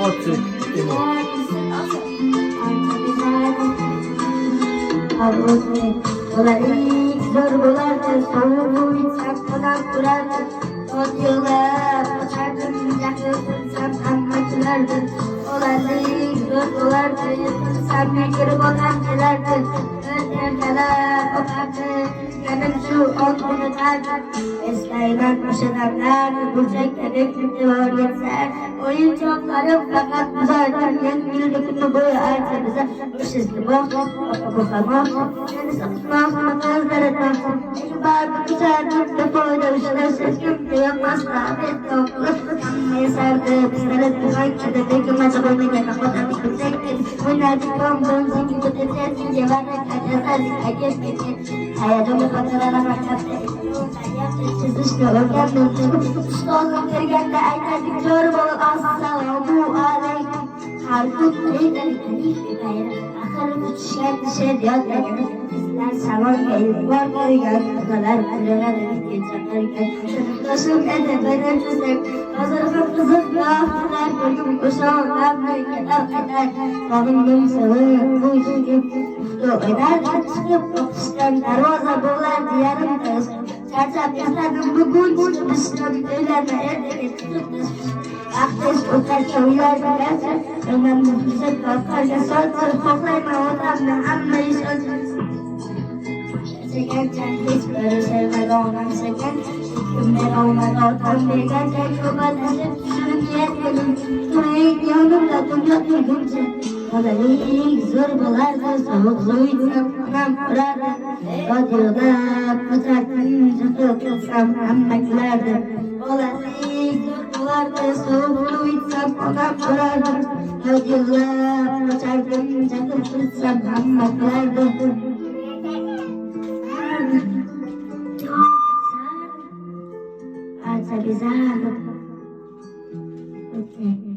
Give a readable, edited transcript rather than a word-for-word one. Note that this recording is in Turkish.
emocje. Bolalik zor bo'lardi, sovuq içsam qonab turardi. Yo'lab qochardim, jahli qilsam hamma kulardi. Bolalik zor bo'lardi, yiqilsam mehrib odam kelardi. Ertalab oqardi, ganim shu on unutardi. Eslayman o'sha damlarni, burchakka bekib devor yetsar. O'yinchoqlarim faqat buzardim, yilda kuni bo'yi archa biza. O'shizni bog', bu hamon, meni saqitmoqni qildirdim. Baribir kuchardim, foyda ushlashim kimga yoqmasdi, bet to'qlib. Hamma yasardi, bizlari tuhankida begimcha bo'lmagan odamni ko'rsakdi. O'ynardik bombon, senga ko'tatar, senga varrak ajazalik agib ketgan. Hayajonli xotiralar maktabda chizishni o'rgandim. Ustozim kelganda aytardik, jo'r bo'lib assalomu alaykum. Har kun reydalik bayram, axir tutishgan she'r yodlagan. Sizlar salonga ilk bor ko'rgan, otalar kuladi, kenchaqargan. Sinfdoshim edi, bayram desam, hozir ham qiziq vaqtlar ko'rgim o'sha onlarni qaytar. Sog'indim seni, bu ishga o'ynardim, chiqib o'qishdan darvoza bo'g'lardi yarimta. Charchab yo'qladim bugun, chiqishdan o'ylarma ertaga chiqib. Vaqtingiz o'tgancha o'ylardilarcha, onamni hujjat orqaga solsa, xohlayman otamni hamma ish ochib. Segancha hech biri sevmadi onam segan, kim berolmadi otam bergancha, ko'matlashib tushirib yetganim, turing yonimda dunyo turguncha. Bolalik zo'r bo'lardi, sovuq so'yitsam onam urardi. Radioda ko'tardim, jahli qilsam hamma kulardi. Bolalik zo'r bo'lardi, sovuq so'yitsam onam urardi. Radioda ko'tardim, jahli qilsam hamma kulardi. Archa bizarro. Okay.